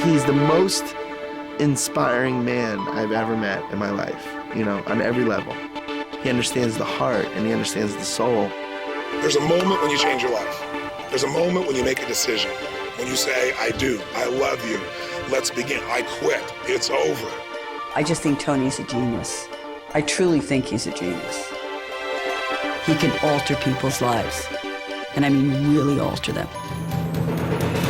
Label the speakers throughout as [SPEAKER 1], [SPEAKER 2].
[SPEAKER 1] He's the most inspiring man I've ever met in my life, you know, on every level. He understands the heart and he understands the soul.
[SPEAKER 2] There's a moment when you change your life. There's a moment when you make a decision. When you say, I do, I love you, let's begin, I quit, it's over.
[SPEAKER 3] I just think Tony's a genius. I truly think he's a genius. He can alter people's lives. And I mean really alter them.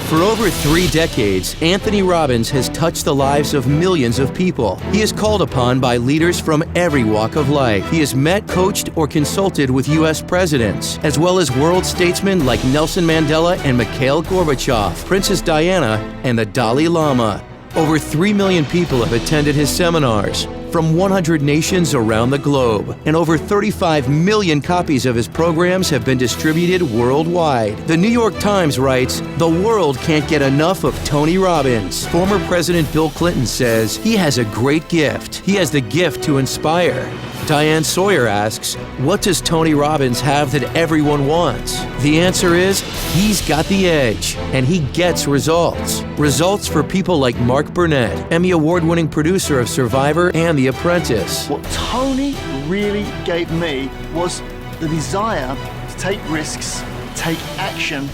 [SPEAKER 4] For over 3 decades, Anthony Robbins has touched the lives of millions of people. He is called upon by leaders from every walk of life. He has met, coached, or consulted with U.S. presidents, as well as world statesmen like Nelson Mandela and Mikhail Gorbachev, Princess Diana, and the Dalai Lama. Over 3 million people have attended his seminars from 100 nations around the globe, and over 35 million copies of his programs have been distributed worldwide. The New York Times writes, "The world can't get enough of Tony Robbins." Former President Bill Clinton says he has a great gift. He has the gift to inspire. Diane Sawyer asks, what does Tony Robbins have that everyone wants? The answer is, he's got the edge, and he gets results. Results for people like Mark Burnett, Emmy Award-winning producer of Survivor and The Apprentice.
[SPEAKER 1] What Tony really gave me was the desire to take risks, take action,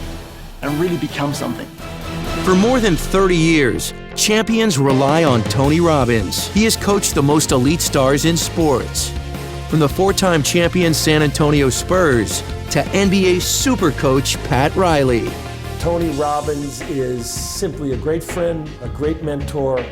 [SPEAKER 1] and really become something.
[SPEAKER 4] For more than 30 years, champions rely on Tony Robbins. He has coached the most elite stars in sports. From the 4-time champion San Antonio Spurs to NBA super coach Pat Riley.
[SPEAKER 5] Tony Robbins is simply a great friend, a great mentor,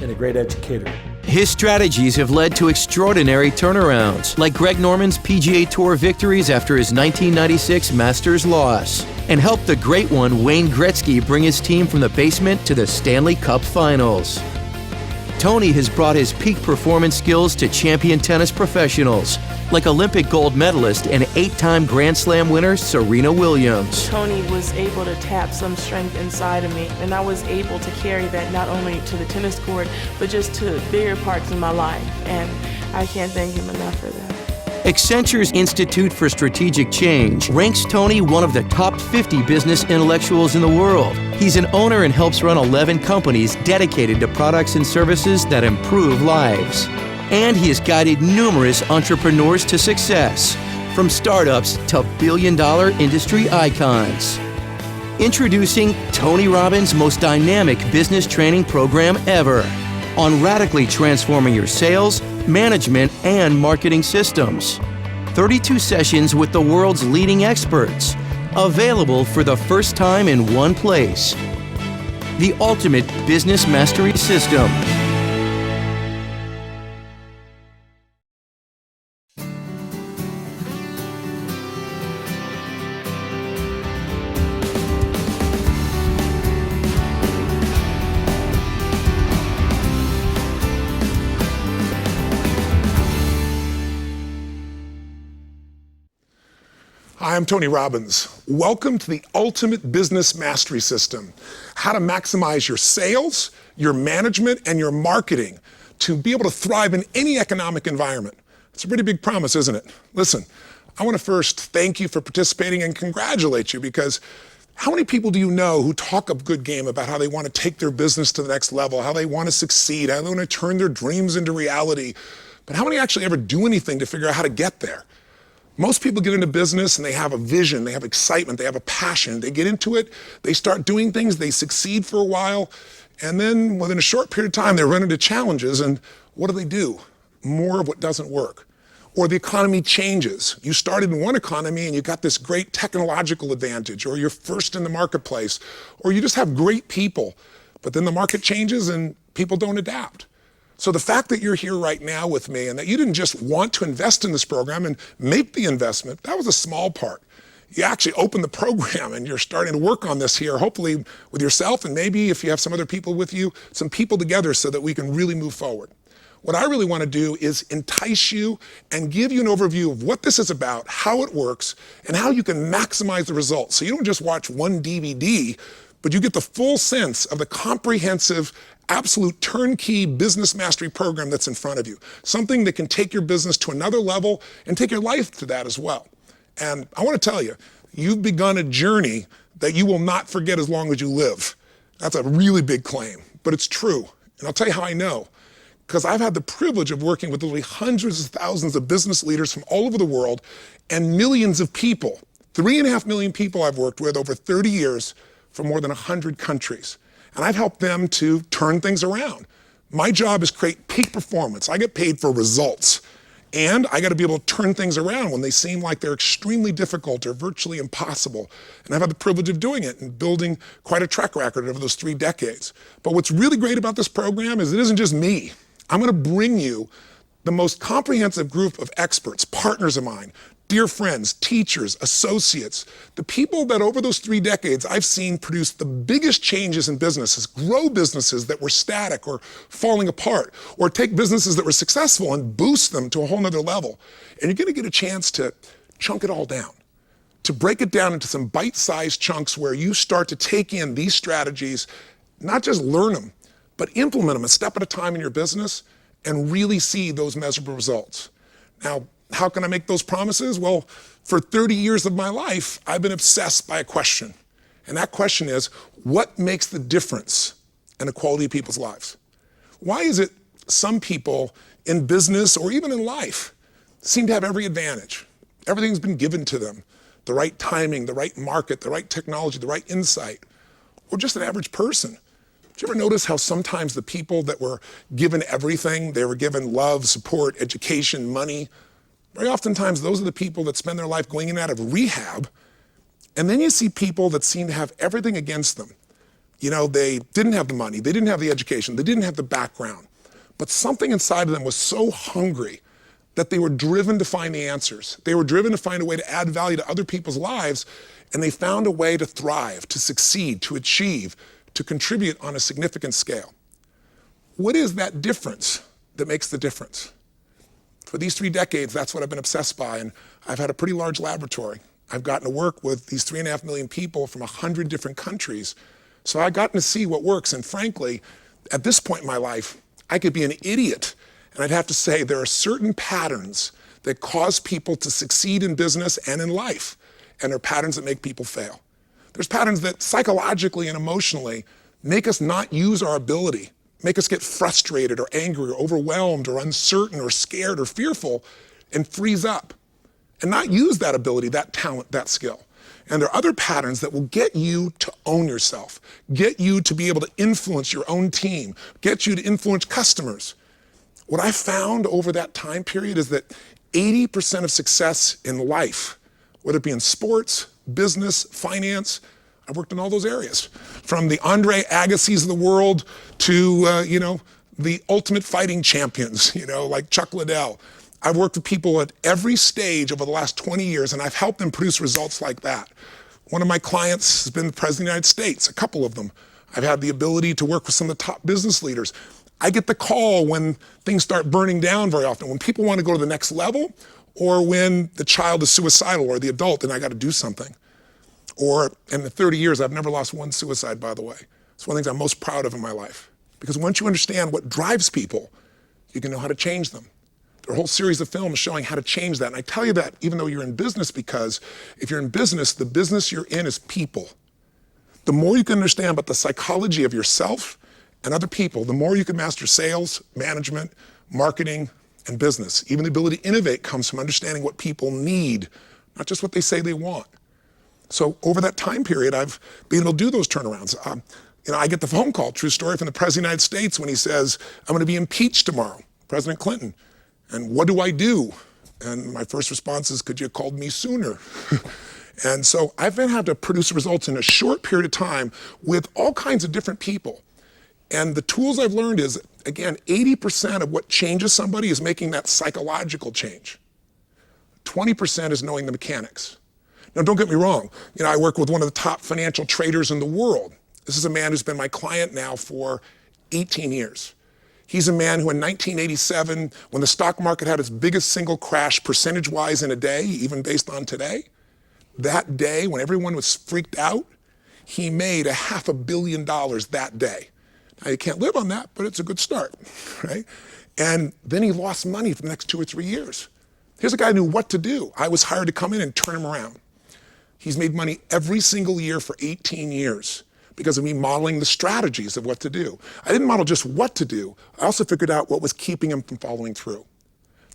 [SPEAKER 5] and a great educator.
[SPEAKER 4] His strategies have led to extraordinary turnarounds, like Greg Norman's PGA Tour victories after his 1996 Masters loss, and helped the great one Wayne Gretzky bring his team from the basement to the Stanley Cup Finals. Tony has brought his peak performance skills to champion tennis professionals, like Olympic gold medalist and 8-time Grand Slam winner Serena Williams.
[SPEAKER 6] Tony was able to tap some strength inside of me, and I was able to carry that not only to the tennis court, but just to bigger parts in my life, and I can't thank him enough for that.
[SPEAKER 4] Accenture's Institute for Strategic Change ranks Tony one of the top 50 business intellectuals in the world. He's an owner and helps run 11 companies dedicated to products and services that improve lives. And he has guided numerous entrepreneurs to success, from startups to billion-dollar industry icons. Introducing Tony Robbins' most dynamic business training program ever on radically transforming your sales, management, and marketing systems. 32 sessions with the world's leading experts, available for the first time in one place. The ultimate business mastery system.
[SPEAKER 2] Hi, I'm Tony Robbins. Welcome to the ultimate business mastery system. How to maximize your sales, your management, and your marketing to be able to thrive in any economic environment. It's a pretty big promise, isn't it? Listen, I want to first thank you for participating and congratulate you, because how many people do you know who talk a good game about how they want to take their business to the next level, how they want to succeed, how they want to turn their dreams into reality, but how many actually ever do anything to figure out how to get there? Most people get into business and they have a vision, they have excitement, they have a passion. They get into it, they start doing things, they succeed for a while, and then within a short period of time, they run into challenges, and what do? More of what doesn't work. Or the economy changes. You started in one economy and you got this great technological advantage, or you're first in the marketplace, or you just have great people, but then the market changes and people don't adapt. So the fact that you're here right now with me and that you didn't just want to invest in this program and make the investment, that was a small part. You actually opened the program and you're starting to work on this here, hopefully with yourself, and maybe if you have some other people with you, some people together, so that we can really move forward. What I really want to do is entice you and give you an overview of what this is about, how it works, and how you can maximize the results. So you don't just watch one DVD, but you get the full sense of the comprehensive, absolute turnkey business mastery program that's in front of you. Something that can take your business to another level and take your life to that as well. And I want to tell you, you've begun a journey that you will not forget as long as you live. That's a really big claim, but it's true. And I'll tell you how I know. Because I've had the privilege of working with literally hundreds of thousands of business leaders from all over the world and millions of people. 3.5 million people I've worked with over 30 years from more than 100 countries. And I've helped them to turn things around. My job is create peak performance. I get paid for results. And I got to be able to turn things around when they seem like they're extremely difficult or virtually impossible. And I've had the privilege of doing it and building quite a track record over those 3 decades. But what's really great about this program is it isn't just me. I'm going to bring you the most comprehensive group of experts, partners of mine, dear friends, teachers, associates, the people that over those 3 decades I've seen produce the biggest changes in businesses, grow businesses that were static or falling apart, or take businesses that were successful and boost them to a whole nother level. And you're going to get a chance to chunk it all down, to break it down into some bite-sized chunks where you start to take in these strategies, not just learn them, but implement them a step at a time in your business and really see those measurable results. Now, how can I make those promises? Well, for 30 years of my life, I've been obsessed by a question. And that question is, what makes the difference in the quality of people's lives? Why is it some people in business or even in life seem to have every advantage? Everything's been given to them. The right timing, the right market, the right technology, the right insight, or just an average person. Did you ever notice how sometimes the people that were given everything, they were given love, support, education, money, very oftentimes those are the people that spend their life going in and out of rehab. And then you see people that seem to have everything against them. You know, they didn't have the money, they didn't have the education, they didn't have the background, but something inside of them was so hungry that they were driven to find the answers. They were driven to find a way to add value to other people's lives, and they found a way to thrive, to succeed, to achieve, to contribute on a significant scale. What is that difference that makes the difference? For these 3 decades, that's what I've been obsessed by, and I've had a pretty large laboratory. I've gotten to work with these 3.5 million people from 100 different countries. So I've gotten to see what works, and frankly, at this point in my life, I could be an idiot, and I'd have to say there are certain patterns that cause people to succeed in business and in life, and there are patterns that make people fail. There's patterns that psychologically and emotionally make us not use our ability, make us get frustrated or angry or overwhelmed or uncertain or scared or fearful and freeze up and not use that ability, that talent, that skill. And there are other patterns that will get you to own yourself, get you to be able to influence your own team, get you to influence customers. What I found over that time period is that 80% of success in life, whether it be in sports, business, finance, I've worked in all those areas. From the Andre Agassi's of the world to, the ultimate fighting champions, like Chuck Liddell. I've worked with people at every stage over the last 20 years, and I've helped them produce results like that. One of my clients has been the President of the United States, a couple of them. I've had the ability to work with some of the top business leaders. I get the call when things start burning down very often, when people want to go to the next level, or when the child is suicidal or the adult and I got to do something. Or in the 30 years, I've never lost one suicide, by the way. It's one of the things I'm most proud of in my life. Because once you understand what drives people, you can know how to change them. There are a whole series of films showing how to change that. And I tell you that even though you're in business, because if you're in business, the business you're in is people. The more you can understand about the psychology of yourself and other people, the more you can master sales, management, marketing, and business. Even the ability to innovate comes from understanding what people need, not just what they say they want. So over that time period, I've been able to do those turnarounds. I get the phone call, true story, from the President of the United States when he says, I'm going to be impeached tomorrow, President Clinton. And what do I do? And my first response is, could you have called me sooner? And so I've been having to produce results in a short period of time with all kinds of different people. And the tools I've learned is, again, 80% of what changes somebody is making that psychological change. 20% is knowing the mechanics. Now, don't get me wrong. I work with one of the top financial traders in the world. This is a man who's been my client now for 18 years. He's a man who in 1987, when the stock market had its biggest single crash percentage-wise in a day, even based on today, that day when everyone was freaked out, he made $500 million that day. Now, you can't live on that, but it's a good start, right? And then he lost money for the next 2 or 3 years. Here's a guy who knew what to do. I was hired to come in and turn him around. He's made money every single year for 18 years because of me modeling the strategies of what to do. I didn't model just what to do. I also figured out what was keeping him from following through.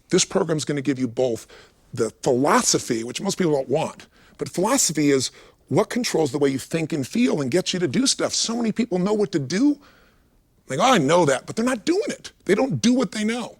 [SPEAKER 2] This program is going to give you both the philosophy, which most people don't want, but philosophy is what controls the way you think and feel and gets you to do stuff. So many people know what to do. Like, oh, I know that, but they're not doing it. They don't do what they know.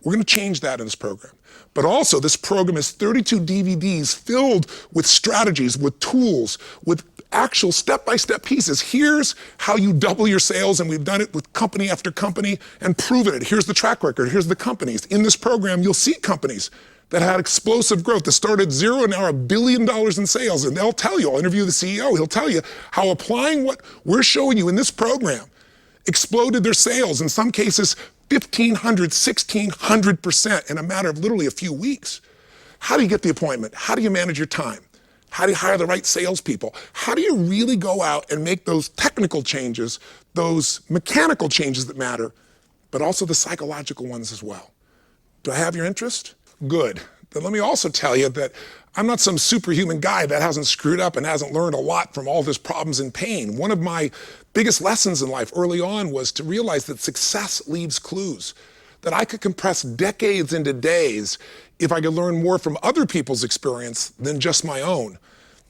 [SPEAKER 2] We're going to change that in this program. But also, this program is 32 DVDs filled with strategies, with tools, with actual step-by-step pieces. Here's how you double your sales, and we've done it with company after company and proven it. Here's the track record. Here's the companies. In this program, you'll see companies that had explosive growth, that started zero and now are $1 billion in sales. And they'll tell you, I'll interview the CEO, he'll tell you how applying what we're showing you in this program exploded their sales, in some cases 1,500, 1,600% in a matter of literally a few weeks. How do you get the appointment? How do you manage your time? How do you hire the right salespeople? How do you really go out and make those technical changes, those mechanical changes that matter, but also the psychological ones as well? Do I have your interest? Good. But let me also tell you that I'm not some superhuman guy that hasn't screwed up and hasn't learned a lot from all this problems and pain. One of my biggest lessons in life early on was to realize that success leaves clues, that I could compress decades into days if I could learn more from other people's experience than just my own.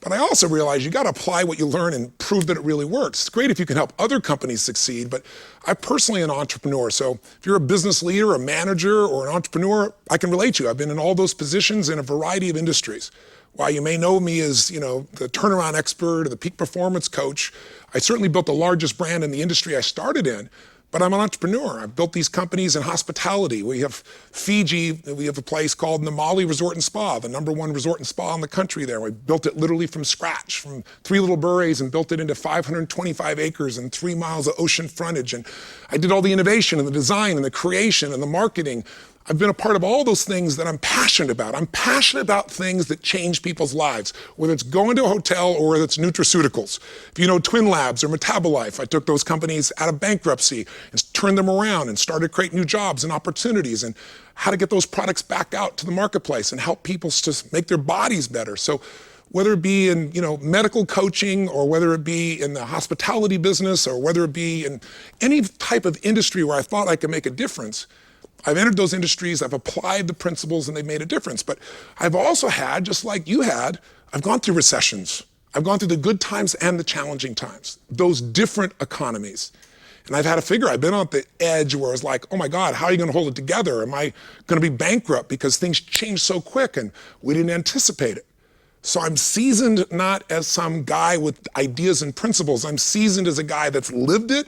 [SPEAKER 2] But I also realized you got to apply what you learn and prove that it really works. It's great if you can help other companies succeed, but I'm personally an entrepreneur. So if you're a business leader, a manager, or an entrepreneur, I can relate to you. I've been in all those positions in a variety of industries. While you may know me as, the turnaround expert or the peak performance coach, I certainly built the largest brand in the industry I started in. But I'm an entrepreneur. I've built these companies in hospitality. We have Fiji, we have a place called Namali Resort and Spa, the #1 resort and spa in the country there. We built it literally from scratch, from 3 little bures, and built it into 525 acres and 3 miles of ocean frontage. And I did all the innovation and the design and the creation and the marketing. I've been a part of all those things that I'm passionate about. I'm passionate about things that change people's lives, whether it's going to a hotel or whether it's nutraceuticals. If you know Twin Labs or Metabolife, I took those companies out of bankruptcy and turned them around and started to create new jobs and opportunities and how to get those products back out to the marketplace and help people to make their bodies better. So whether it be in medical coaching or whether it be in the hospitality business or whether it be in any type of industry where I thought I could make a difference, I've entered those industries, I've applied the principles, and they've made a difference. But I've also had, just like you had, I've gone through recessions. I've gone through the good times and the challenging times, those different economies. And I've had to figure, I've been on the edge where it's like, oh my God, how are you going to hold it together? Am I going to be bankrupt because things change so quick and we didn't anticipate it? So I'm seasoned not as some guy with ideas and principles. I'm seasoned as a guy that's lived it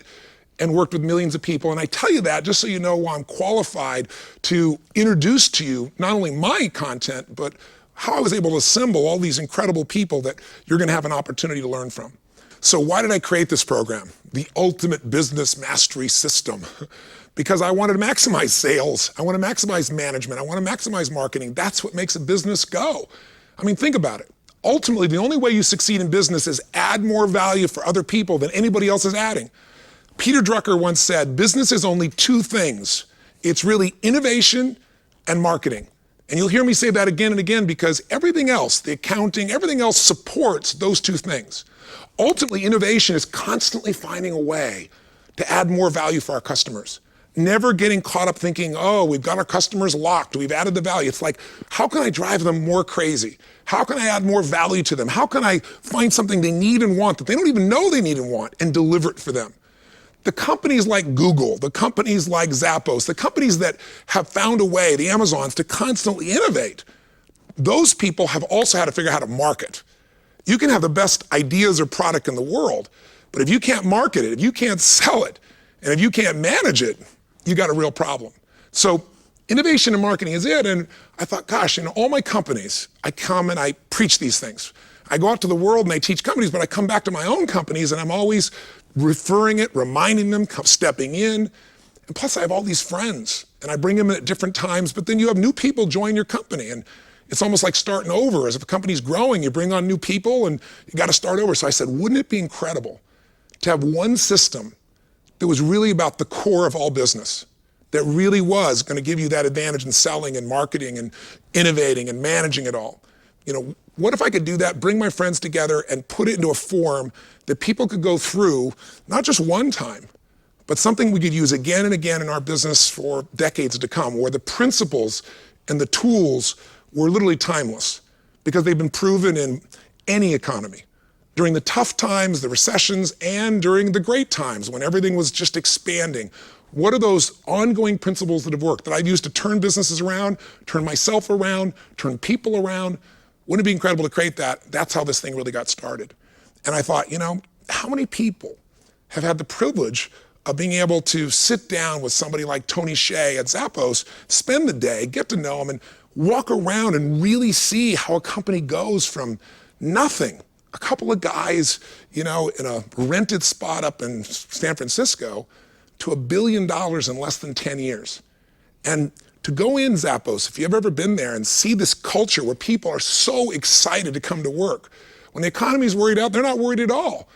[SPEAKER 2] and worked with millions of people. And I tell you that just so you know why I'm qualified to introduce to you not only my content, but how I was able to assemble all these incredible people that you're going to have an opportunity to learn from. So why did I create this program? The Ultimate Business Mastery System. Because I wanted to maximize sales. I want to maximize management. I want to maximize marketing. That's what makes a business go. I mean, think about it. Ultimately, the only way you succeed in business is add more value for other people than anybody else is adding. Peter Drucker once said, business is only 2 things. It's really innovation and marketing. And you'll hear me say that again and again because everything else, the accounting, everything else supports those 2 things. Ultimately, innovation is constantly finding a way to add more value for our customers. Never getting caught up thinking, oh, we've got our customers locked, we've added the value. It's like, how can I drive them more crazy? How can I add more value to them? How can I find something they need and want that they don't even know they need and want and deliver it for them? The companies like Google, the companies like Zappos, the companies that have found a way, the Amazons, to constantly innovate, those people have also had to figure out how to market. You can have the best ideas or product in the world, but if you can't market it, if you can't sell it, and if you can't manage it, you got a real problem. So innovation and marketing is it. And I thought, gosh, in all my companies, I come and I preach these things. I go out to the world and I teach companies, but I come back to my own companies and I'm always referring it, reminding them, stepping in. And plus I have all these friends and I bring them in at different times, but then you have new people join your company and it's almost like starting over. As if a company's growing, you bring on new people and you got to start over. So I said, wouldn't it be incredible to have one system that was really about the core of all business, that really was going to give you that advantage in selling and marketing and innovating and managing it all. what if I could do that, bring my friends together and put it into a form that people could go through, not just one time, but something we could use again and again in our business for decades to come, where the principles and the tools were literally timeless because they've been proven in any economy. During the tough times, the recessions, and during the great times when everything was just expanding. What are those ongoing principles that have worked, that I've used to turn businesses around, turn myself around, turn people around? Wouldn't it be incredible to create that? That's how this thing really got started. And I thought, how many people have had the privilege of being able to sit down with somebody like Tony Hsieh at Zappos, spend the day, get to know him, and walk around and really see how a company goes from nothing, a couple of guys, in a rented spot up in San Francisco, to $1 billion in less than 10 years. And to go in Zappos, if you've ever been there and see this culture where people are so excited to come to work, when the economy's worried out, they're not worried at all.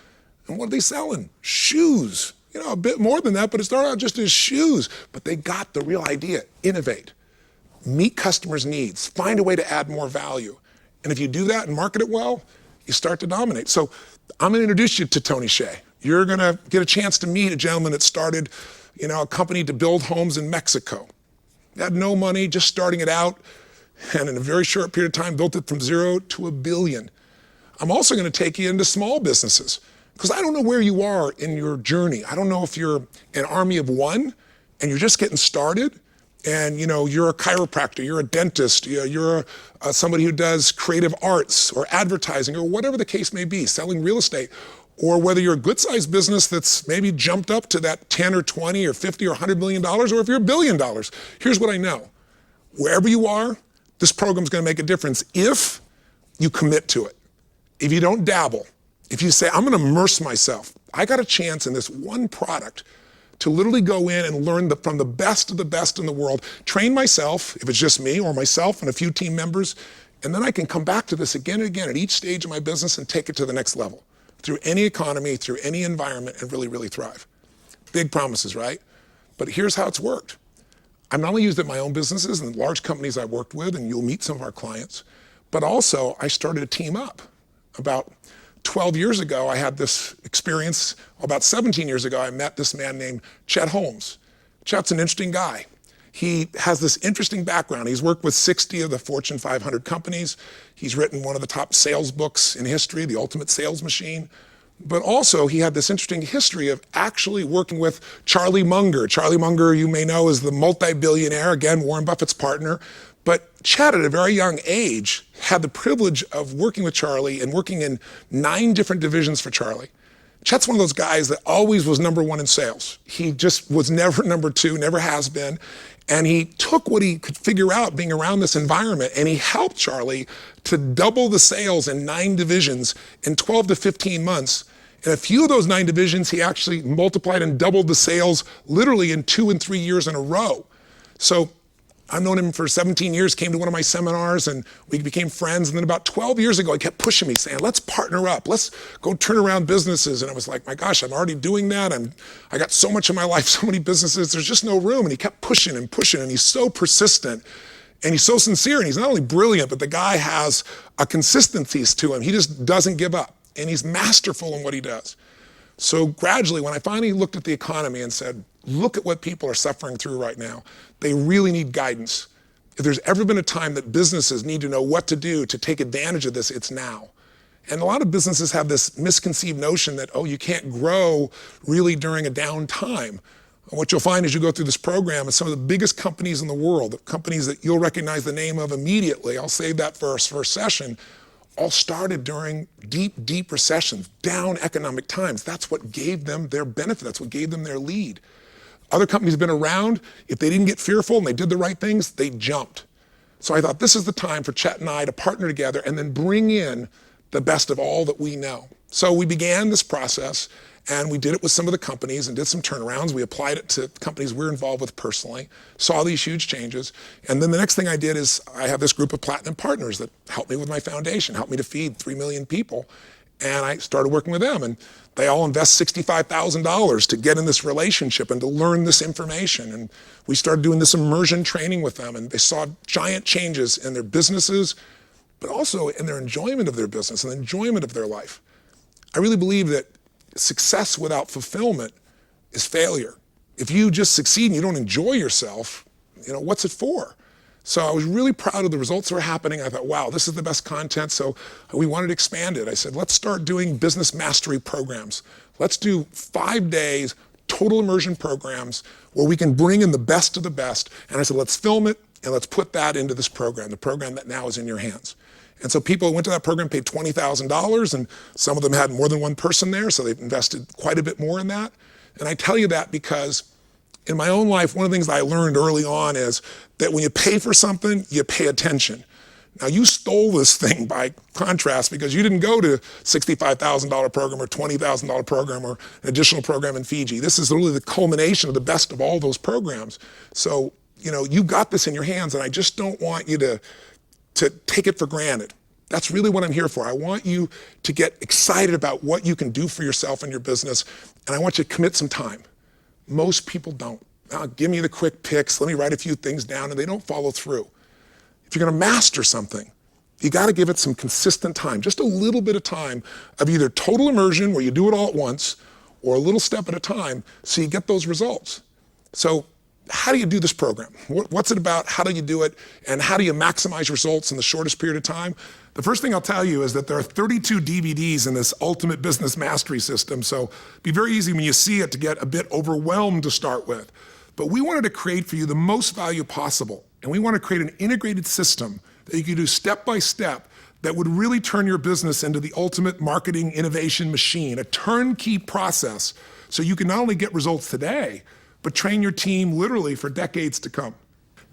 [SPEAKER 2] And what are they selling? Shoes. A bit more than that, but it started out just as shoes. But they got the real idea: innovate, meet customers' needs, find a way to add more value. And if you do that and market it well, you start to dominate. So I'm going to introduce you to Tony Hsieh. You're going to get a chance to meet a gentleman that started, a company to build homes in Mexico. He had no money, just starting it out, and in a very short period of time, built it from 0 to $1 billion. I'm also going to take you into small businesses, because I don't know where you are in your journey. I don't know if you're an army of one and you're just getting started, and you're a chiropractor, you're a dentist, you're somebody who does creative arts or advertising or whatever the case may be, selling real estate, or whether you're a good-sized business that's maybe jumped up to that 10 or 20 or 50 or $100 million, or if you're $1 billion. Here's what I know. Wherever you are, this program's going to make a difference if you commit to it. If you don't dabble, if you say, I'm going to immerse myself, I got a chance in this one product to literally go in and learn from the best of the best in the world, train myself, if it's just me or myself and a few team members, and then I can come back to this again and again at each stage of my business and take it to the next level, through any economy, through any environment, and really, really thrive. Big promises, right? But here's how it's worked. I've not only used it in my own businesses and large companies I worked with, and you'll meet some of our clients, but also I started a team up. About 12 years ago, I had this experience. About 17 years ago, I met this man named Chet Holmes. Chet's an interesting guy. He has this interesting background. He's worked with 60 of the Fortune 500 companies. He's written one of the top sales books in history, The Ultimate Sales Machine. But also, he had this interesting history of actually working with Charlie Munger. Charlie Munger, you may know, is the multi-billionaire, again, Warren Buffett's partner. But Chet, at a very young age, had the privilege of working with Charlie and working in 9 different divisions for Charlie. Chet's one of those guys that always was number 1 in sales. He just was never number 2, never has been. And he took what he could figure out being around this environment, and he helped Charlie to double the sales in 9 divisions in 12 to 15 months. In a few of those 9 divisions, he actually multiplied and doubled the sales literally in 2 and 3 years in a row. So I've known him for 17 years, came to one of my seminars, and we became friends. And then about 12 years ago, he kept pushing me, saying, let's partner up. Let's go turn around businesses. And I was like, my gosh, I'm already doing that. I got so much in my life, so many businesses. There's just no room. And he kept pushing and pushing. And he's so persistent. And he's so sincere. And he's not only brilliant, but the guy has a consistency to him. He just doesn't give up. And he's masterful in what he does. So gradually, when I finally looked at the economy and said, look at what people are suffering through right now. They really need guidance. If there's ever been a time that businesses need to know what to do to take advantage of this, it's now. And a lot of businesses have this misconceived notion that, you can't grow really during a down time. What you'll find as you go through this program is some of the biggest companies in the world, the companies that you'll recognize the name of immediately, I'll save that for our first session, all started during deep, deep recessions, down economic times. That's what gave them their benefit. That's what gave them their lead. Other companies have been around. If they didn't get fearful and they did the right things, they jumped. So I thought this is the time for Chet and I to partner together and then bring in the best of all that we know. So we began this process, and we did it with some of the companies and did some turnarounds. We applied it to companies we're involved with personally, saw these huge changes. And then the next thing I did is I have this group of platinum partners that helped me with my foundation, helped me to feed 3 million people. And I started working with them, and they all invest $65,000 to get in this relationship and to learn this information. And we started doing this immersion training with them, and they saw giant changes in their businesses, but also in their enjoyment of their business and the enjoyment of their life. I really believe that success without fulfillment is failure. If you just succeed and you don't enjoy yourself, what's it for? So I was really proud of the results that were happening. I thought, wow, this is the best content. So we wanted to expand it. I said, let's start doing business mastery programs. Let's do 5 days, total immersion programs where we can bring in the best of the best. And I said, let's film it and let's put that into this program, the program that now is in your hands. And so people who went to that program paid $20,000, and some of them had more than one person there, so they've invested quite a bit more in that. And I tell you that because in my own life, one of the things that I learned early on is that when you pay for something, you pay attention. Now, you stole this thing by contrast because you didn't go to $65,000 program or $20,000 program or an additional program in Fiji. This is really the culmination of the best of all those programs. So, you've got this in your hands, and I just don't want you to take it for granted. That's really what I'm here for. I want you to get excited about what you can do for yourself and your business, and I want you to commit some time. Most people don't. Now, give me the quick picks, let me write a few things down, and they don't follow through. If you're gonna master something, you gotta give it some consistent time, just a little bit of time of either total immersion, where you do it all at once, or a little step at a time, so you get those results. So how do you do this program? What's it about? How do you do it? And how do you maximize results in the shortest period of time? The first thing I'll tell you is that there are 32 DVDs in this ultimate business mastery system, so it'd be very easy when you see it to get a bit overwhelmed to start with. But we wanted to create for you the most value possible, and we want to create an integrated system that you can do step by step that would really turn your business into the ultimate marketing innovation machine, a turnkey process, so you can not only get results today, but train your team literally for decades to come.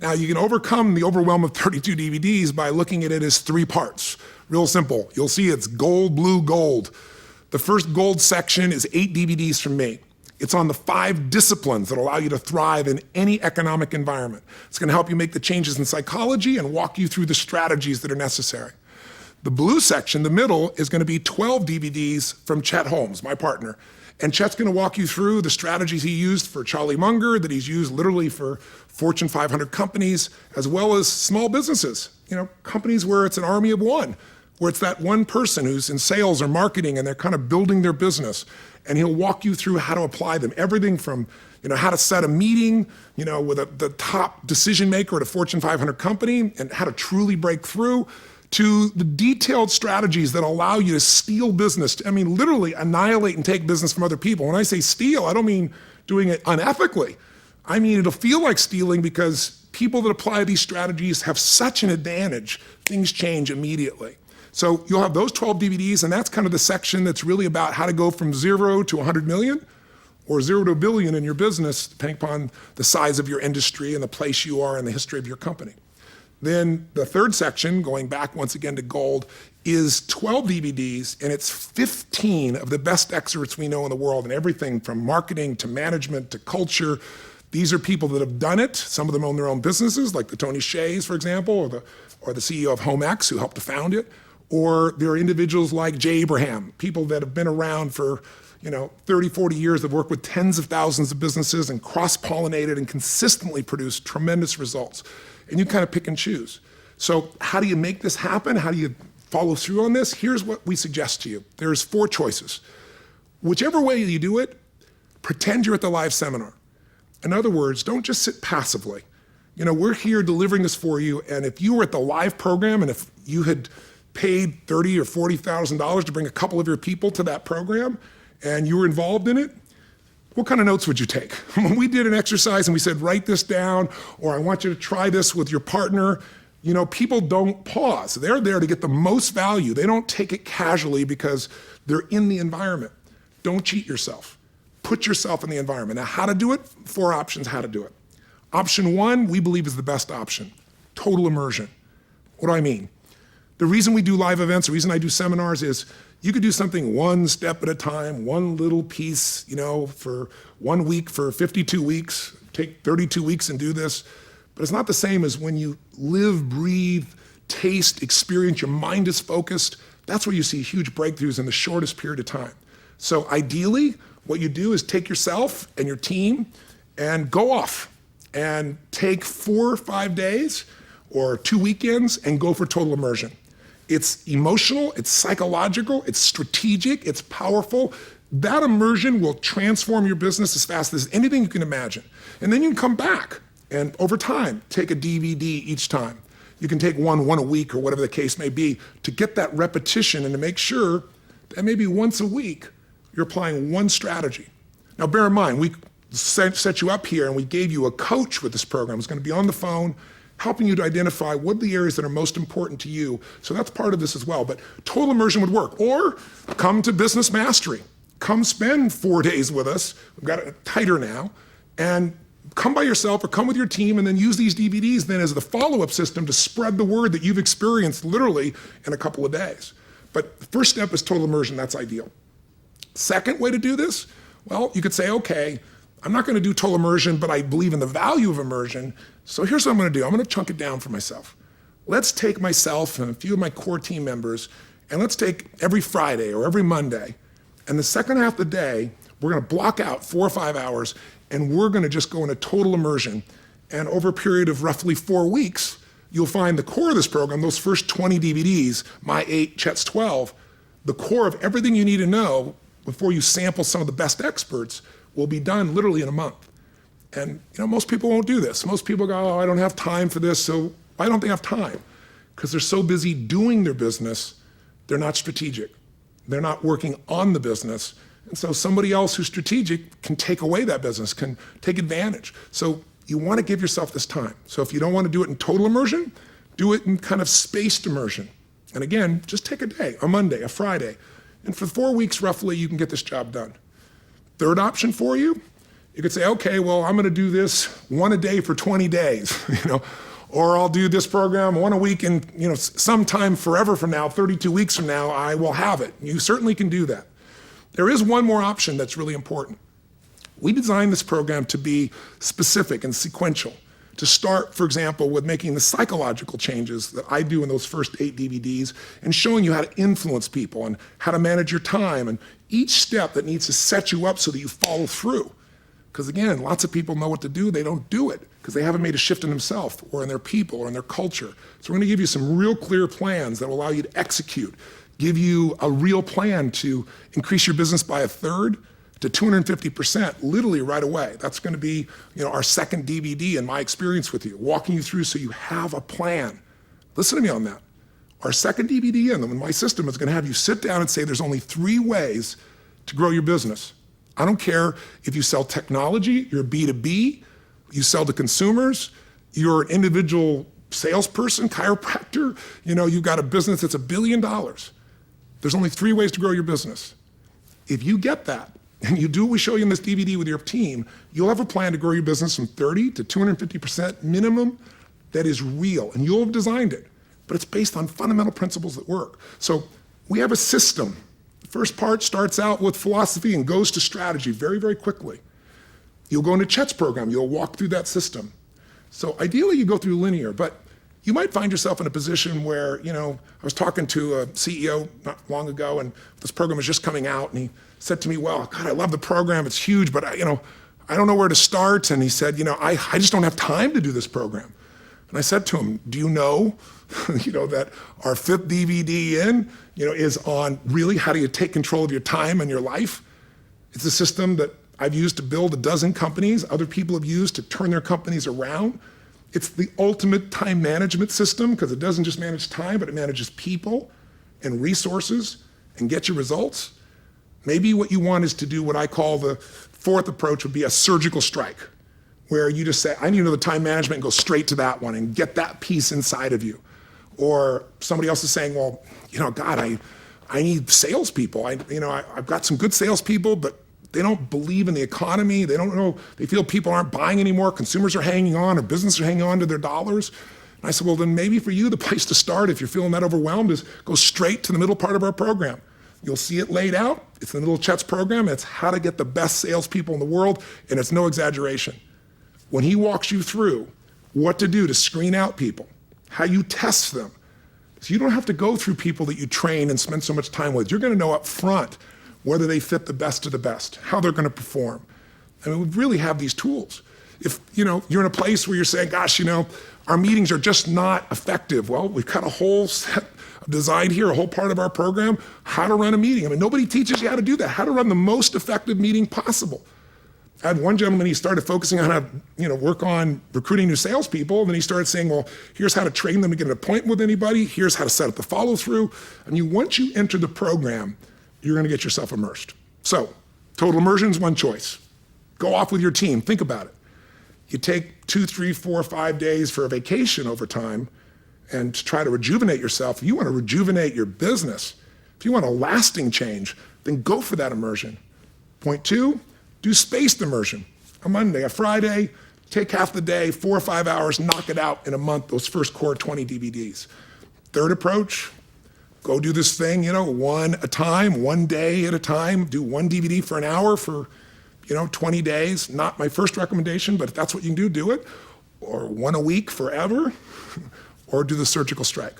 [SPEAKER 2] Now, you can overcome the overwhelm of 32 DVDs by looking at it as 3 parts. Real simple. You'll see it's gold, blue, gold. The first gold section is 8 DVDs from me. It's on the 5 disciplines that allow you to thrive in any economic environment. It's gonna help you make the changes in psychology and walk you through the strategies that are necessary. The blue section, the middle, is gonna be 12 DVDs from Chet Holmes, my partner. And Chet's gonna walk you through the strategies he used for Charlie Munger, that he's used literally for Fortune 500 companies, as well as small businesses, companies where it's an army of one, where it's that one person who's in sales or marketing and they're kind of building their business. And he'll walk you through how to apply them. Everything from how to set a meeting with the top decision maker at a Fortune 500 company and how to truly break through, to the detailed strategies that allow you to steal business. Literally annihilate and take business from other people. When I say steal, I don't mean doing it unethically. I mean, it'll feel like stealing because people that apply these strategies have such an advantage, things change immediately. So you'll have those 12 DVDs, and that's kind of the section that's really about how to go from 0 to 100 million or 0 to 1 billion in your business, depending upon the size of your industry and the place you are in the history of your company. Then the third section, going back once again to gold, is 12 DVDs, and it's 15 of the best experts we know in the world, and everything from marketing to management to culture. These are people that have done it. Some of them own their own businesses, like the Tony Shays, for example, or the CEO of HomeX, who helped to found it. Or there are individuals like Jay Abraham, people that have been around for 30, 40 years, have worked with tens of thousands of businesses and cross-pollinated and consistently produced tremendous results. And you kind of pick and choose. So how do you make this happen? How do you follow through on this? Here's what we suggest to you. There's 4 choices. Whichever way you do it, pretend you're at the live seminar. In other words, don't just sit passively. We're here delivering this for you, and if you were at the live program and if you had paid $30,000 or $40,000 to bring a couple of your people to that program and you were involved in it, what kind of notes would you take? When we did an exercise and we said, write this down, or I want you to try this with your partner, people don't pause. They're there to get the most value. They don't take it casually because they're in the environment. Don't cheat yourself. Put yourself in the environment. Now, how to do it? 4 options how to do it. Option 1, we believe, is the best option. Total immersion. What do I mean? The reason we do live events, the reason I do seminars is you could do something one step at a time, one little piece, for 1 week, for 52 weeks, take 32 weeks and do this. But it's not the same as when you live, breathe, taste, experience, your mind is focused. That's where you see huge breakthroughs in the shortest period of time. So ideally, what you do is take yourself and your team and go off and take 4 or 5 days or 2 weekends and go for total immersion. It's emotional, it's psychological, it's strategic, it's powerful. That immersion will transform your business as fast as anything you can imagine. And then you can come back and over time, take a DVD each time. You can take one a week or whatever the case may be to get that repetition and to make sure that maybe once a week you're applying one strategy. Now bear in mind, we set you up here and we gave you a coach with this program who's going to be on the phone, helping you to identify what are the areas that are most important to you. So that's part of this as well. But total immersion would work. Or come to Business Mastery. Come spend 4 days with us. We've got it tighter now. And come by yourself or come with your team and then use these DVDs then as the follow-up system to spread the word that you've experienced literally in a couple of days. But the first step is total immersion. That's ideal. Second way to do this, well, you could say, okay, I'm not going to do total immersion, but I believe in the value of immersion. So here's what I'm going to do. I'm going to chunk it down for myself. Let's take myself and a few of my core team members, and let's take every Friday or every Monday, and the second half of the day, we're going to block out 4 or 5 hours, and we're going to just go into total immersion. And over a period of roughly 4 weeks, you'll find the core of this program, those first 20 DVDs, my 8, Chet's 12, the core of everything you need to know before you sample some of the best experts will be done literally in a month. And most people won't do this. Most people go, oh, I don't have time for this. So why don't they have time? Because they're so busy doing their business, they're not strategic. They're not working on the business. And so somebody else who's strategic can take away that business, can take advantage. So you want to give yourself this time. So if you don't want to do it in total immersion, do it in kind of spaced immersion. And again, just take a day, a Monday, a Friday. And for 4 weeks, roughly, you can get this job done. Third option for you, you could say, okay, well, I'm going to do this one a day for 20 days, or I'll do this program one a week and, sometime forever from now, 32 weeks from now, I will have it. You certainly can do that. There is one more option that's really important. We designed this program to be specific and sequential. To start, for example, with making the psychological changes that I do in those first 8 DVDs and showing you how to influence people and how to manage your time and each step that needs to set you up so that you follow through. Because again, lots of people know what to do, they don't do it because they haven't made a shift in themselves or in their people or in their culture. So we're going to give you some real clear plans that will allow you to execute, give you a real plan to increase your business by 1/3 to 250%, literally right away. That's going to be, our second DVD in my experience with you, walking you through so you have a plan. Listen to me on that. Our second DVD in my system is going to have you sit down and say there's only 3 ways to grow your business. I don't care if you sell technology, you're B2B, you sell to consumers, you're an individual salesperson, chiropractor, you've got a business that's $1 billion. There's only 3 ways to grow your business. If you get that, and you do what we show you in this DVD with your team, you'll have a plan to grow your business from 30 to 250% minimum that is real, and you'll have designed it, but it's based on fundamental principles that work. So we have a system. The first part starts out with philosophy and goes to strategy very, very quickly. You'll go into Chet's program, you'll walk through that system. So ideally you go through linear, but you might find yourself in a position where, I was talking to a CEO not long ago, and this program was just coming out, and he said to me, well, God, I love the program, it's huge, but I don't know where to start. And he said, I just don't have time to do this program. And I said to him, do you know, that our 5th DVD is on really how do you take control of your time and your life? It's a system that I've used to build 12 companies, other people have used to turn their companies around. It's the ultimate time management system because it doesn't just manage time, but it manages people and resources and get you results. Maybe what you want is to do what I call the 4th approach would be a surgical strike, where you just say, I need to know the time management and go straight to that one and get that piece inside of you. Or somebody else is saying, well, God, I need salespeople. I've got some good salespeople, but they don't believe in the economy. They don't know, they feel people aren't buying anymore. Consumers are hanging on, or businesses are hanging on to their dollars. And I said, well, then maybe for you, the place to start, if you're feeling that overwhelmed, is go straight to the middle part of our program. You'll see it laid out. It's in the little Chet's program. It's how to get the best salespeople in the world, and it's no exaggeration. When he walks you through what to do to screen out people, how you test them, so you don't have to go through people that you train and spend so much time with. You're going to know up front whether they fit the best of the best, how they're going to perform. I mean, we really have these tools. If you're in a place where you're saying, gosh, our meetings are just not effective, well, we've got a whole set I've designed here a whole part of our program, how to run a meeting. I mean, nobody teaches you how to do that, how to run the most effective meeting possible. I had one gentleman, he started focusing on how to work on recruiting new salespeople, and then he started saying, well, here's how to train them to get an appointment with anybody, here's how to set up the follow-through. And once you enter the program, you're gonna get yourself immersed. So, total immersion is one choice. Go off with your team, think about it. You take 2, 3, 4, 5 days for a vacation over time and to try to rejuvenate yourself. If you wanna rejuvenate your business, if you want a lasting change, then go for that immersion. Point 2, do spaced immersion. A Monday, a Friday, take half the day, 4 or 5 hours, knock it out in a month, those first core 20 DVDs. Third approach, go do this thing, one a time, 1 day at a time, do 1 DVD for an hour for 20 days. Not my first recommendation, but if that's what you can do it. Or 1 a week forever, or do the surgical strike.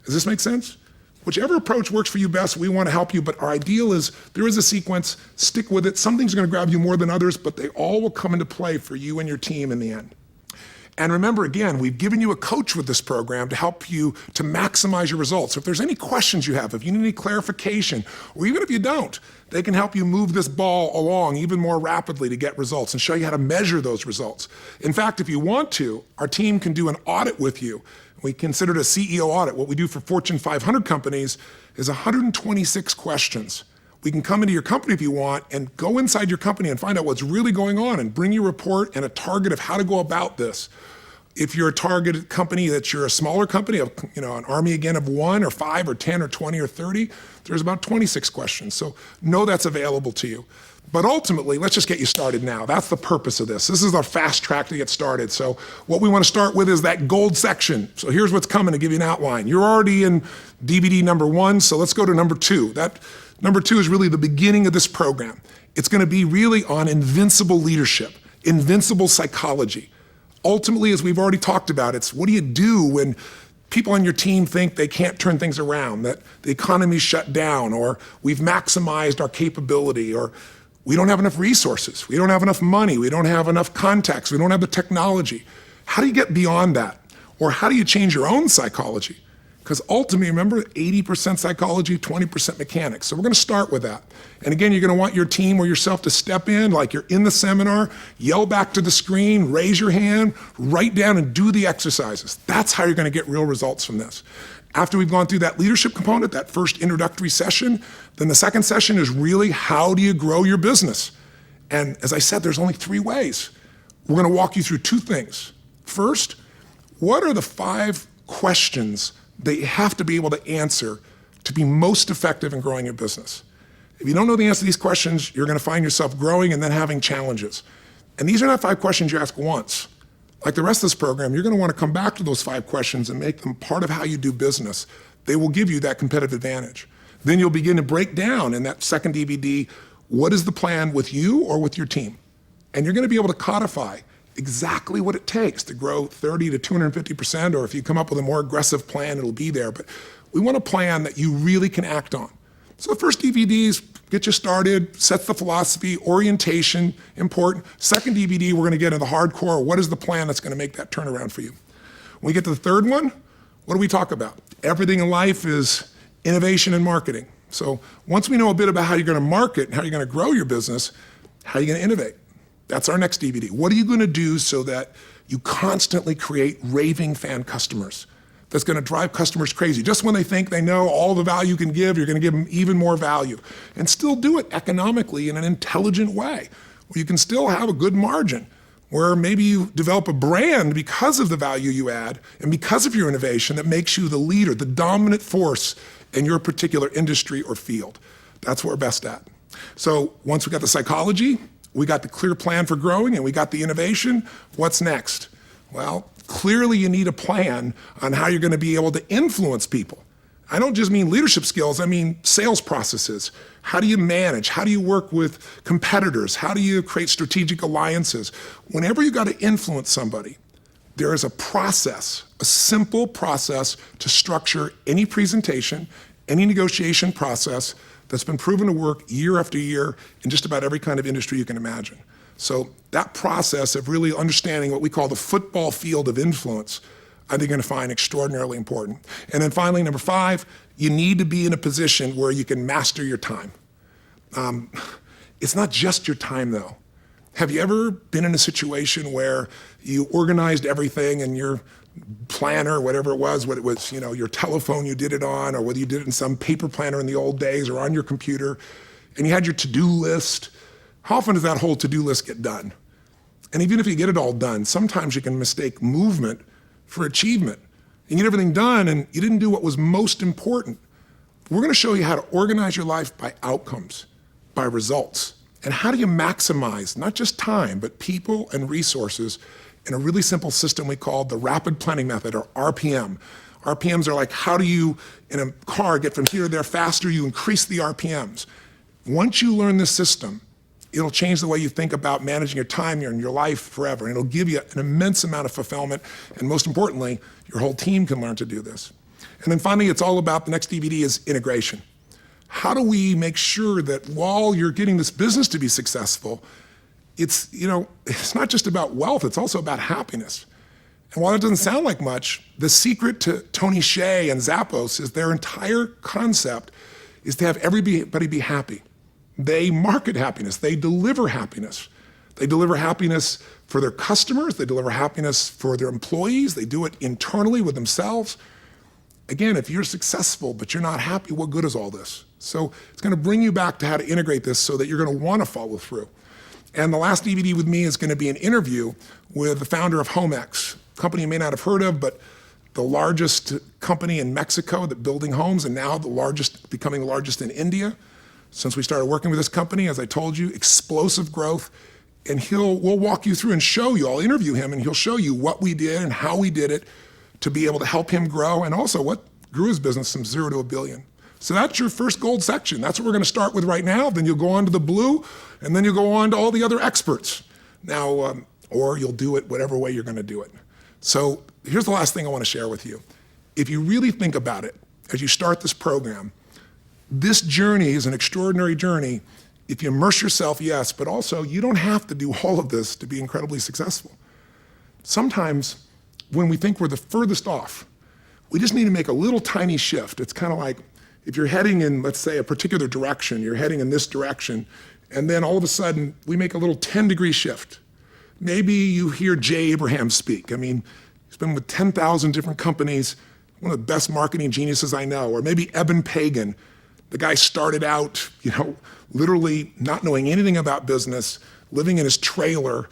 [SPEAKER 2] Does this make sense? Whichever approach works for you best, we want to help you, but our ideal is there is a sequence, stick with it. Some things are going to grab you more than others, but they all will come into play for you and your team in the end. And remember, again, we've given you a coach with this program to help you to maximize your results. So if there's any questions you have, if you need any clarification, or even if you don't, they can help you move this ball along even more rapidly to get results and show you how to measure those results. In fact, if you want to, our team can do an audit with you. We consider it a CEO audit. What we do for Fortune 500 companies is 126 questions. We can come into your company if you want and go inside your company and find out what's really going on and bring you a report and a target of how to go about this. If you're a targeted company, that you're a smaller company, an army again of 1 or 5 or 10 or 20 or 30, there's about 26 questions. So know that's available to you. But ultimately, let's just get you started now. That's the purpose of this. This is our fast track to get started. So what we want to start with is that gold section. So here's what's coming to give you an outline. You're already in DVD number 1, so let's go to number 2. That number 2 is really the beginning of this program. It's going to be really on invincible leadership, invincible psychology. Ultimately, as we've already talked about, it's what do you do when people on your team think they can't turn things around, that the economy's shut down, or we've maximized our capability, or we don't have enough resources, we don't have enough money, we don't have enough contacts, we don't have the technology. How do you get beyond that? Or how do you change your own psychology? Because ultimately, remember, 80% psychology, 20% mechanics. So we're going to start with that. And again, you're going to want your team or yourself to step in like you're in the seminar, yell back to the screen, raise your hand, write down and do the exercises. That's how you're going to get real results from this. After we've gone through that leadership component, that first introductory session, then the second session is really how do you grow your business? And as I said, there's only 3 ways. We're going to walk you through 2 things. First, what are the 5 questions that you have to be able to answer to be most effective in growing your business? If you don't know the answer to these questions, you're going to find yourself growing and then having challenges. And these are not 5 questions you ask once. Like the rest of this program, you're going to want to come back to those 5 questions and make them part of how you do business. They will give you that competitive advantage. Then you'll begin to break down in that second DVD, what is the plan with you or with your team? And you're going to be able to codify exactly what it takes to grow 30 to 250%, or if you come up with a more aggressive plan, it'll be there. But we want a plan that you really can act on. So the first DVDs get you started, sets the philosophy, orientation, important. Second DVD, we're going to get into the hardcore. What is the plan that's going to make that turnaround for you? When we get to the third one, what do we talk about? Everything in life is innovation and marketing. So once we know a bit about how you're going to market and how you're going to grow your business, how are you going to innovate? That's our next DVD. What are you going to do so that you constantly create raving fan customers? That's going to drive customers crazy. Just when they think they know all the value you can give, you're going to give them even more value. And still do it economically in an intelligent way, where you can still have a good margin, where maybe you develop a brand because of the value you add and because of your innovation that makes you the leader, the dominant force in your particular industry or field. That's what we're best at. So once we got the psychology, we got the clear plan for growing, and we got the innovation, what's next? Well, clearly you need a plan on how you're going to be able to influence people. I don't just mean leadership skills, I mean sales processes. How do you manage? How do you work with competitors? How do you create strategic alliances? Whenever you got to influence somebody, there is a process, a simple process to structure any presentation, any negotiation process that's been proven to work year after year in just about every kind of industry you can imagine. So that process of really understanding what we call the football field of influence, I think you're going to find extraordinarily important. And then finally, number 5, you need to be in a position where you can master your time. It's not just your time though. Have you ever been in a situation where you organized everything and your planner, whatever it was, whether it was, your telephone you did it on, or whether you did it in some paper planner in the old days or on your computer, and you had your to-do list? How often does that whole to-do list get done? And even if you get it all done, sometimes you can mistake movement for achievement. You get everything done and you didn't do what was most important. We're gonna show you how to organize your life by outcomes, by results. And how do you maximize not just time, but people and resources in a really simple system we call the rapid planning method, or RPM. RPMs are like, how do you, in a car, get from here to there faster? You increase the RPMs. Once you learn this system, it'll change the way you think about managing your time and your life forever. And it'll give you an immense amount of fulfillment. And most importantly, your whole team can learn to do this. And then finally, it's all about, the next DVD is integration. How do we make sure that while you're getting this business to be successful, it's not just about wealth, it's also about happiness. And while it doesn't sound like much, the secret to Tony Hsieh and Zappos is their entire concept is to have everybody be happy. They market happiness, they deliver happiness. They deliver happiness for their customers, they deliver happiness for their employees, they do it internally with themselves. Again, if you're successful but you're not happy, what good is all this? So it's gonna bring you back to how to integrate this so that you're gonna wanna follow through. And the last DVD with me is gonna be an interview with the founder of HomeX, a company you may not have heard of, but the largest company in Mexico that building homes, and now becoming the largest in India. Since we started working with this company, as I told you, explosive growth. And we'll walk you through and show you, I'll interview him and he'll show you what we did and how we did it to be able to help him grow, and also what grew his business from 0 to $1 billion. So that's your first gold section. That's what we're gonna start with right now. Then you'll go on to the blue, and then you'll go on to all the other experts. Now, or you'll do it whatever way you're gonna do it. So here's the last thing I wanna share with you. If you really think about it, as you start this program, this journey is an extraordinary journey. If you immerse yourself, yes, but also you don't have to do all of this to be incredibly successful. Sometimes when we think we're the furthest off, we just need to make a little tiny shift. It's kind of like if you're heading in, let's say, a particular direction, you're heading in this direction, and then all of a sudden we make a little 10-degree shift. Maybe you hear Jay Abraham speak. I mean, he's been with 10,000 different companies, one of the best marketing geniuses I know. Or maybe Eben Pagan. The guy started out, literally not knowing anything about business, living in his trailer,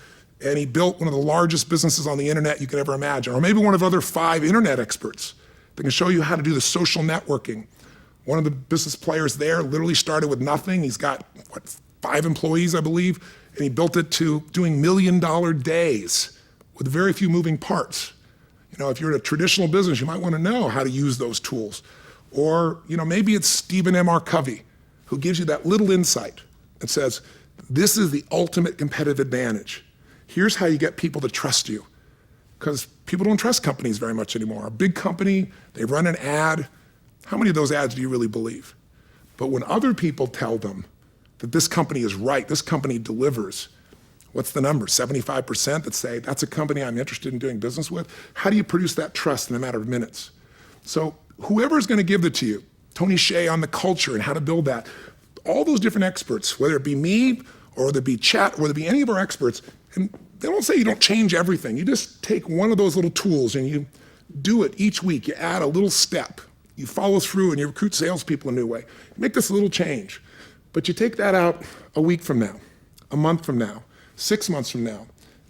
[SPEAKER 2] and he built one of the largest businesses on the internet you could ever imagine. Or maybe one of other 5 internet experts that can show you how to do the social networking. One of the business players there literally started with nothing. He's got, 5 employees, I believe, and he built it to doing $1 million days with very few moving parts. If you're in a traditional business, you might want to know how to use those tools. Or, maybe it's Stephen M.R. Covey, who gives you that little insight that says, this is the ultimate competitive advantage. Here's how you get people to trust you. Because people don't trust companies very much anymore. A big company, they run an ad. How many of those ads do you really believe? But when other people tell them that this company is right, this company delivers, what's the number? 75% that say, that's a company I'm interested in doing business with? How do you produce that trust in a matter of minutes? So whoever's gonna give it to you, Tony Hsieh on the culture and how to build that, all those different experts, whether it be me, or whether it be Chat, or whether it be any of our experts, and they don't say you don't change everything. You just take one of those little tools and you do it each week. You add a little step. You follow through and you recruit salespeople a new way. Make this little change. But you take that out a week from now, a month from now, 6 months from now,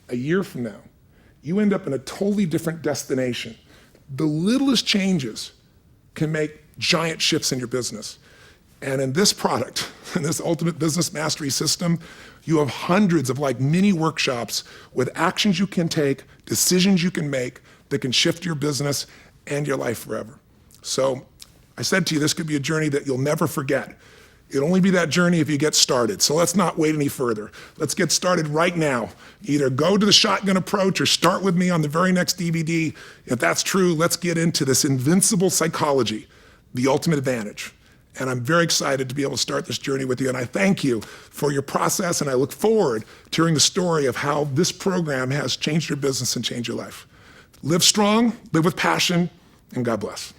[SPEAKER 2] a year from now. You end up in a totally different destination. The littlest changes can make giant shifts in your business. And in this product, in this ultimate business mastery system, you have hundreds of mini workshops with actions you can take, decisions you can make that can shift your business and your life forever. So I said to you, this could be a journey that you'll never forget. It'll only be that journey if you get started. So let's not wait any further. Let's get started right now. Either go to the shotgun approach or start with me on the very next DVD. If that's true, let's get into this invincible psychology, the ultimate advantage. And I'm very excited to be able to start this journey with you. And I thank you for your process. And I look forward to hearing the story of how this program has changed your business and changed your life. Live strong, live with passion, and God bless.